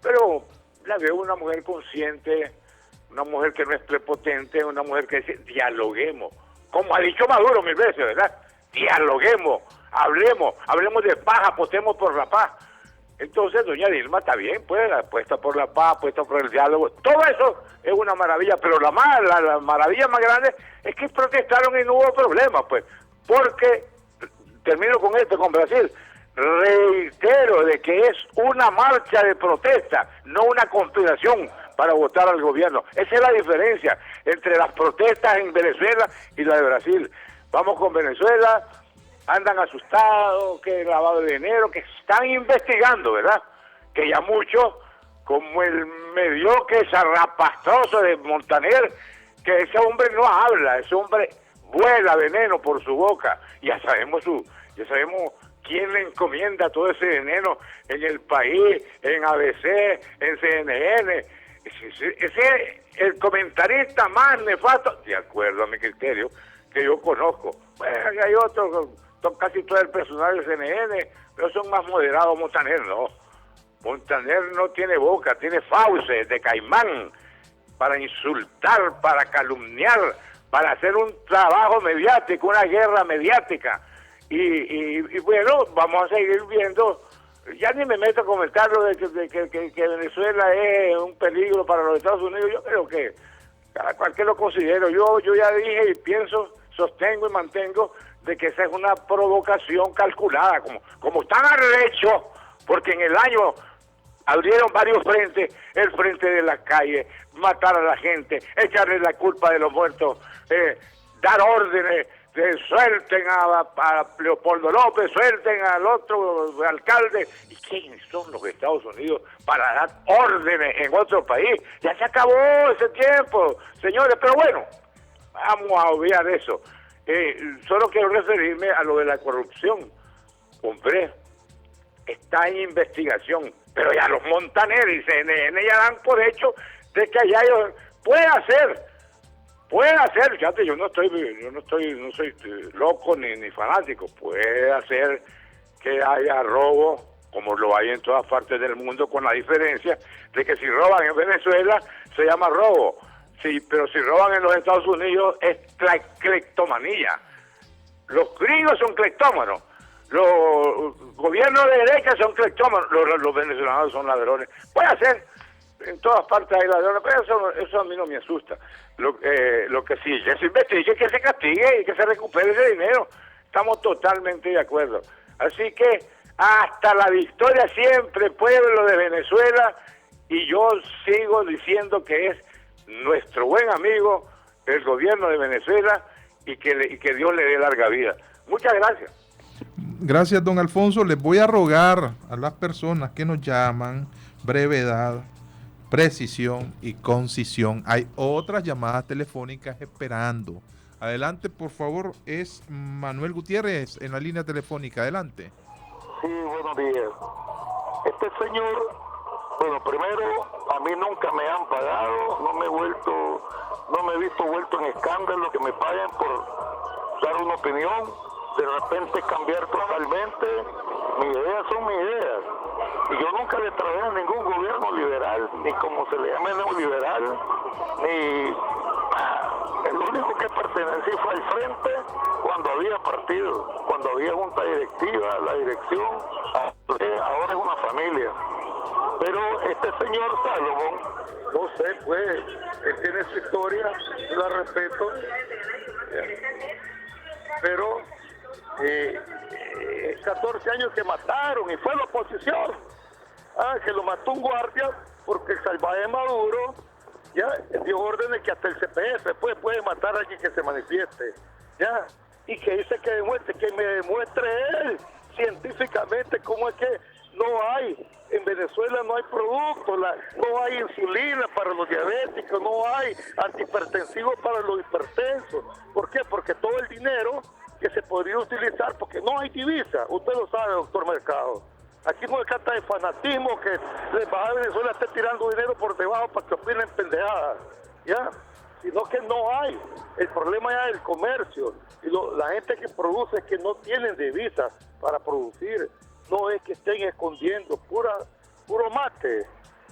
pero la veo una mujer consciente, una mujer que no es prepotente, una mujer que dice, dialoguemos, como ha dicho Maduro 1000 veces, ¿verdad? Dialoguemos, hablemos de paz, apostemos por la paz. Entonces doña Dilma está bien, pues, apuesta por la paz, apuesta por el diálogo, todo eso es una maravilla, pero la maravilla más grande es que protestaron y no hubo problema, pues, porque, termino con esto, con Brasil, reitero de que es una marcha de protesta, no una conspiración para votar al gobierno. Esa es la diferencia entre las protestas en Venezuela y la de Brasil. Vamos con Venezuela, andan asustados, que lavado de dinero, que están investigando, ¿verdad? Que ya muchos, como el mediocre zarrapastroso de Montaner, que ese hombre no habla, ese hombre vuela veneno por su boca. Ya sabemos quién le encomienda todo ese veneno en El País, en ABC, en CNN. Ese es el comentarista más nefasto, de acuerdo a mi criterio, que yo conozco. Bueno, hay otros, casi todo el personal del CNN, pero son más moderados. Montaner no. Montaner no tiene boca, tiene fauces de caimán para insultar, para calumniar, para hacer un trabajo mediático, una guerra mediática. Y bueno, vamos a seguir viendo. Ya ni me meto a comentarlo de que Venezuela es un peligro para los Estados Unidos. Yo creo que cada cual que lo considero. Yo ya dije y pienso, sostengo y mantengo de que esa es una provocación calculada, como están arrechos, porque en el año abrieron varios frentes, el frente de las calles, matar a la gente, echarle la culpa de los muertos, dar órdenes, suelten a Leopoldo López, suelten al otro alcalde. ¿Y quiénes son los Estados Unidos para dar órdenes en otro país? Ya se acabó ese tiempo, señores, pero bueno, vamos a obviar eso. Solo quiero referirme a lo de la corrupción. Hombre, está en investigación, pero ya los Montaner y CNN ya dan por hecho de que allá ellos pueden hacer, fíjate, yo no soy loco ni fanático, puede hacer que haya robo, como lo hay en todas partes del mundo, con la diferencia de que si roban en Venezuela se llama robo, sí, pero si roban en los Estados Unidos es cleptomanía. Los gringos son cleptómanos, los gobiernos de derecha son cleptómanos, los venezolanos son ladrones. Puede ser, en todas partes hay ladrones, pero eso a mí no me asusta. Lo que sí, que se investigue, que se castigue y que se recupere ese dinero. Estamos totalmente de acuerdo. Así que hasta la victoria siempre, pueblo de Venezuela, y yo sigo diciendo que es nuestro buen amigo el gobierno de Venezuela y que Dios le dé larga vida. Muchas gracias. Gracias, don Alfonso. Les voy a rogar a las personas que nos llaman brevedad, precisión y concisión. Hay otras llamadas telefónicas esperando. Adelante, por favor, es Manuel Gutiérrez en la línea telefónica. Adelante. Sí, buenos días. Este señor, bueno, primero, a mí nunca me han pagado, no me he visto vuelto en escándalo que me paguen por dar una opinión, de repente cambiar totalmente. Mis ideas son mis ideas. Y yo nunca le trabajé a ningún gobierno liberal, ni como se le llame neoliberal, ni... El único que pertenecí fue al frente cuando había partido, cuando había junta directiva, la dirección, ahora es una familia. Pero este señor Salomón, no sé, pues, él tiene su historia, la respeto, pero 14 años que mataron y fue la oposición, que lo mató un guardia porque el salvaje Maduro ya dio órdenes que hasta el CPF puede matar a alguien que se manifieste, ya, y que dice que demuestre, que me demuestre él científicamente cómo es que no hay, en Venezuela no hay productos, no hay insulina para los diabéticos, no hay antihipertensivos para los hipertensos. ¿Por qué? Porque todo el dinero que se podría utilizar, porque no hay divisa, usted lo sabe, doctor Mercado. Aquí no se trata de fanatismo, que la Embajada de Venezuela esté tirando dinero por debajo para que opinen pendejadas, ¿ya? Sino que no hay. El problema ya es el comercio. Y la gente que produce es que no tienen divisas para producir. No es que estén escondiendo puro mate,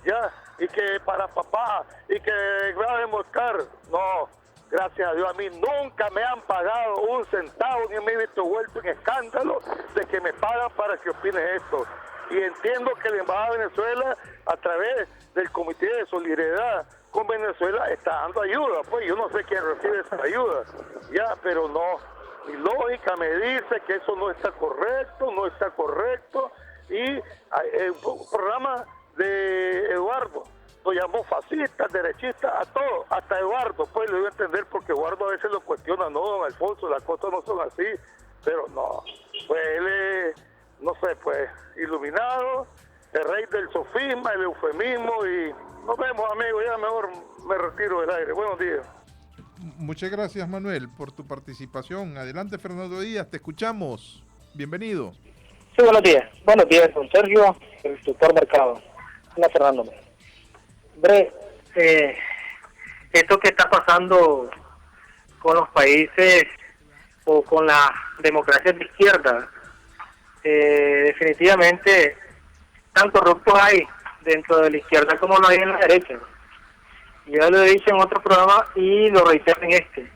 ¿ya? Y que para papá, y que graben Oscar. No, gracias a Dios, a mí nunca me han pagado un centavo, ni me he visto vuelto en escándalo de que me pagan para que opine esto. Y entiendo que la Embajada de Venezuela, a través del Comité de Solidaridad con Venezuela, está dando ayuda. Pues yo no sé quién recibe esa ayuda, ya, pero no. Mi lógica me dice que eso no está correcto. Y un programa de Eduardo lo llamó fascista, derechista, a todo, hasta Eduardo, pues le voy a entender, porque Eduardo a veces lo cuestiona, no, don Alfonso, las cosas no son así, pero no, pues él es, no sé, pues, iluminado, el rey del sofisma, el eufemismo, y nos vemos, amigos, ya mejor me retiro del aire. Buenos días. Muchas gracias, Manuel, por tu participación. Adelante, Fernando Díaz, te escuchamos. Bienvenido. Sí, buenos días. Buenos días, don Sergio, el doctor Mercado. Hola, Fernando. Hombre, esto que está pasando con los países o con la democracia de izquierda, definitivamente tan corruptos hay dentro de la izquierda como lo hay en la derecha. Ya lo he dicho en otro programa y lo reitero en este.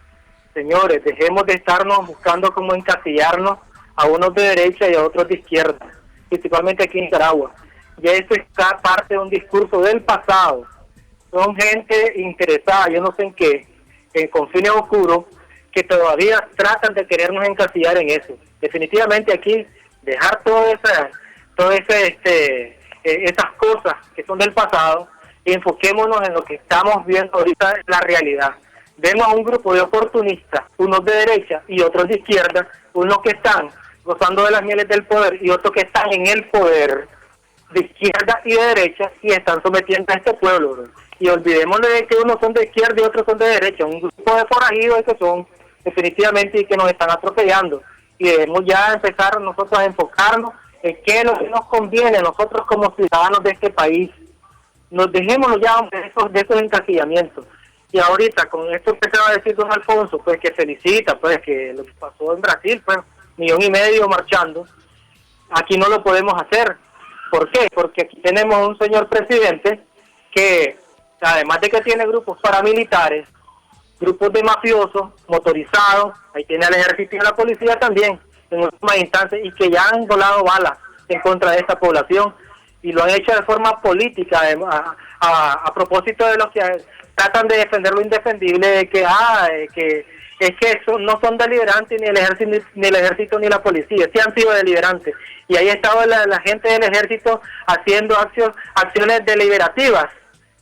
Señores, dejemos de estarnos buscando cómo encasillarnos a unos de derecha y a otros de izquierda, principalmente aquí en Nicaragua. Ya esto está parte de un discurso del pasado. Son gente interesada, yo no sé en qué, con fines oscuros, que todavía tratan de querernos encasillar en eso. Definitivamente aquí dejar esas cosas que son del pasado y enfoquémonos en lo que estamos viendo ahorita, la realidad. Vemos a un grupo de oportunistas, unos de derecha y otros de izquierda, unos que están gozando de las mieles del poder y otros que están en el poder, de izquierda y de derecha, y están sometiendo a este pueblo, bro. Y olvidémonos de que unos son de izquierda y otros son de derecha, un grupo de forajidos que son definitivamente y que nos están atropellando. Y debemos ya empezar nosotros a enfocarnos en qué es lo que nos conviene a nosotros como ciudadanos de este país. Nos dejémonos ya de esos encasillamientos. Y ahorita con esto que se va a decir don Alfonso, pues que felicita, pues que lo que pasó en Brasil, pues 1,5 millones marchando, aquí no lo podemos hacer. ¿Por qué? Porque aquí tenemos un señor presidente que, además de que tiene grupos paramilitares, grupos de mafiosos, motorizados, ahí tiene al ejército y a la policía también, en última instancia, y que ya han volado balas en contra de esta población, y lo han hecho de forma política, a propósito de los que tratan de defender lo indefendible, de que es que eso no son deliberantes ni el ejército ni la policía, sí han sido deliberantes, y ahí ha estado la gente del ejército haciendo acciones deliberativas,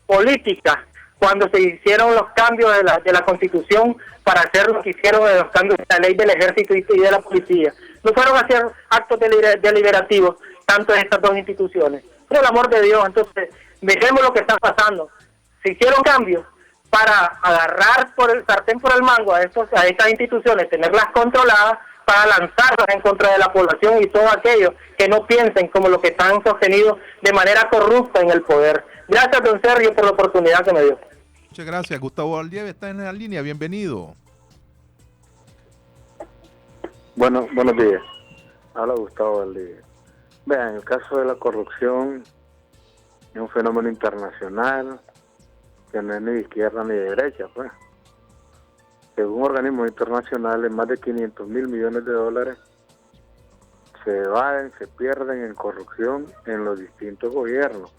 políticas, cuando se hicieron los cambios de la Constitución para hacer lo que hicieron de los cambios de la ley del ejército y de la policía. No fueron a hacer actos deliberativos tanto de estas dos instituciones. Por el amor de Dios, entonces, miremos lo que está pasando. Se hicieron cambios para agarrar por el sartén por el mango a estas instituciones, tenerlas controladas, para lanzarlas en contra de la población y todos aquellos que no piensen como lo que están sostenidos de manera corrupta en el poder. Gracias, don Sergio, por la oportunidad que me dio. Muchas gracias. Gustavo Valdivia está en la línea. Bienvenido. Buenos días. Habla Gustavo Valdivia. Vean, el caso de la corrupción es un fenómeno internacional que no es ni de izquierda ni de derecha, pues. Según organismos internacionales, más de 500,000 millones de dólares se evaden, se pierden en corrupción en los distintos gobiernos,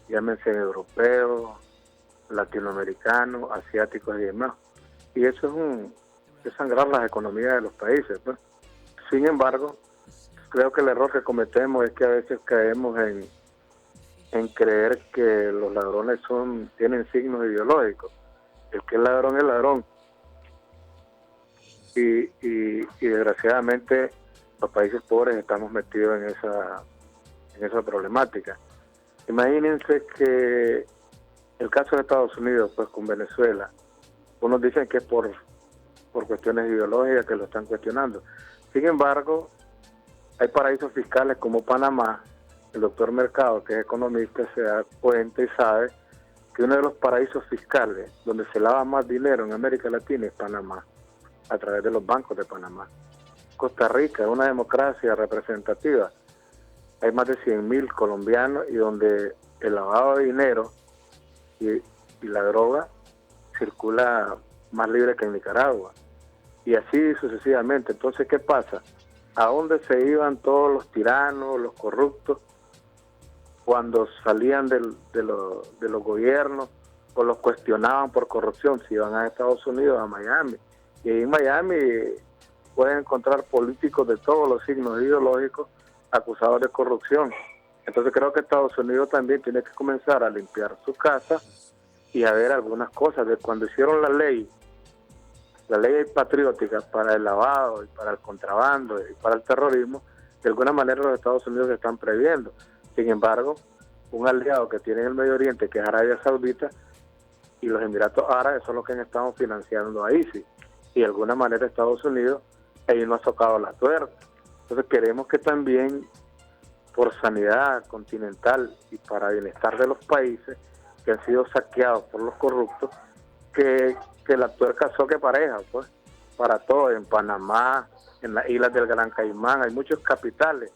llámense europeos, latinoamericanos, asiáticos y demás. Y eso es sangrar las economías de los países, pues. Sin embargo, creo que el error que cometemos es que a veces caemos en creer que los ladrones tienen signos ideológicos. El que es ladrón. Y desgraciadamente los países pobres estamos metidos en esa problemática. Imagínense que el caso de Estados Unidos, pues con Venezuela, unos dicen que es por cuestiones ideológicas que lo están cuestionando. Sin embargo, hay paraísos fiscales como Panamá. El doctor Mercado, que es economista, se da cuenta y sabe que uno de los paraísos fiscales donde se lava más dinero en América Latina es Panamá, a través de los bancos de Panamá. Costa Rica es una democracia representativa. Hay más de 100,000 colombianos y donde el lavado de dinero y la droga circula más libre que en Nicaragua. Y así sucesivamente. Entonces, ¿qué pasa? ¿A dónde se iban todos los tiranos, los corruptos, cuando salían de los gobiernos o los cuestionaban por corrupción? Se iban a Estados Unidos, a Miami. Y ahí en Miami pueden encontrar políticos de todos los signos ideológicos acusados de corrupción. Entonces creo que Estados Unidos también tiene que comenzar a limpiar su casa y a ver algunas cosas. De cuando hicieron la ley patriótica para el lavado y para el contrabando y para el terrorismo, de alguna manera los Estados Unidos se están previendo. Sin embargo, un aliado que tiene en el Medio Oriente, que es Arabia Saudita, y los Emiratos Árabes son los que han estado financiando a ISIS. Y de alguna manera Estados Unidos ahí no ha tocado la tuerca. Entonces queremos que también, por sanidad continental y para bienestar de los países que han sido saqueados por los corruptos, que la tuerca soque pareja, pues, para todo. En Panamá, en las islas del Gran Caimán, hay muchos capitales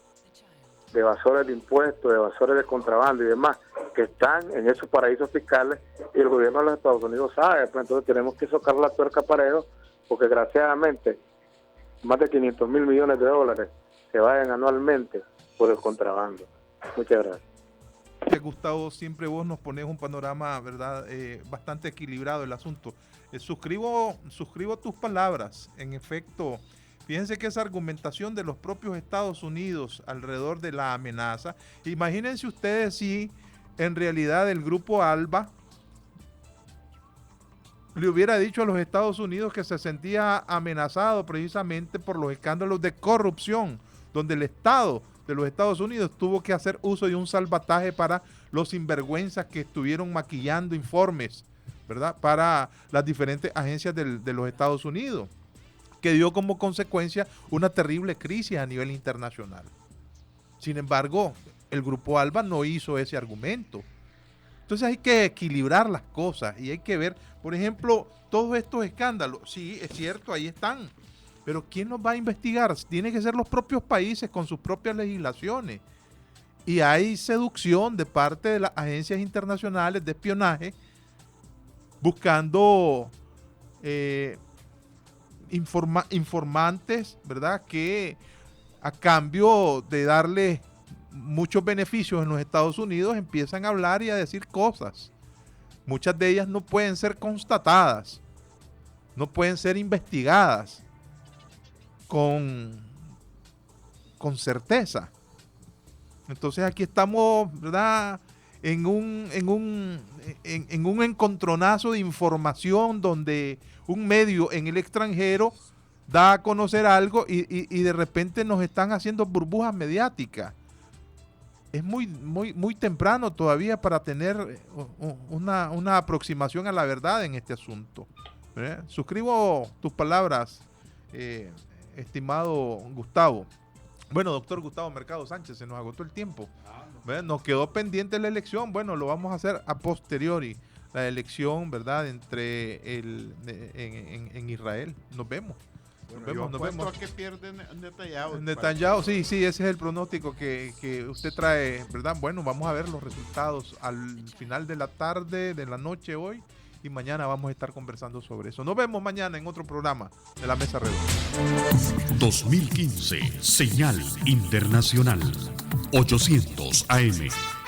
de evasores de impuestos, de evasores de contrabando y demás, que están en esos paraísos fiscales, y el gobierno de los Estados Unidos sabe. Pues entonces tenemos que socar la tuerca para ellos, porque desgraciadamente más de 500 mil millones de dólares se vayan anualmente por el contrabando. Muchas gracias. Gustavo, siempre vos nos pones un panorama, ¿verdad? Bastante equilibrado el asunto. Suscribo tus palabras. En efecto, fíjense que esa argumentación de los propios Estados Unidos alrededor de la amenaza, imagínense ustedes si en realidad el grupo ALBA le hubiera dicho a los Estados Unidos que se sentía amenazado precisamente por los escándalos de corrupción, donde el Estado de los Estados Unidos tuvo que hacer uso de un salvataje para los sinvergüenzas que estuvieron maquillando informes, ¿verdad?, para las diferentes agencias de los Estados Unidos, que dio como consecuencia una terrible crisis a nivel internacional. Sin embargo, el grupo ALBA no hizo ese argumento. Entonces hay que equilibrar las cosas y hay que ver, por ejemplo, todos estos escándalos. Sí, es cierto, ahí están. Pero ¿quién los va a investigar? Tiene que ser los propios países con sus propias legislaciones. Y hay seducción de parte de las agencias internacionales de espionaje buscando informantes, ¿verdad?, que a cambio de darle muchos beneficios en los Estados Unidos empiezan a hablar y a decir cosas. Muchas de ellas no pueden ser constatadas, no pueden ser investigadas con certeza. Entonces aquí estamos, ¿verdad?, en un encontronazo de información donde un medio en el extranjero da a conocer algo y de repente nos están haciendo burbujas mediáticas. Es muy temprano todavía para tener una aproximación a la verdad en este asunto. Suscribo tus palabras, estimado Gustavo. Bueno, doctor Gustavo Mercado Sánchez, se nos agotó el tiempo. Nos quedó pendiente la elección. Bueno, lo vamos a hacer a posteriori. La elección, ¿verdad?, en Israel. Nos vemos. Bueno, nos vemos. ¿A qué pierde Netanyahu? Netanyahu, sí, ese es el pronóstico que usted trae, ¿verdad? Bueno, vamos a ver los resultados al final de la tarde, de la noche hoy, y mañana vamos a estar conversando sobre eso. Nos vemos mañana en otro programa de La Mesa Redonda. 2015, señal internacional, 800 AM.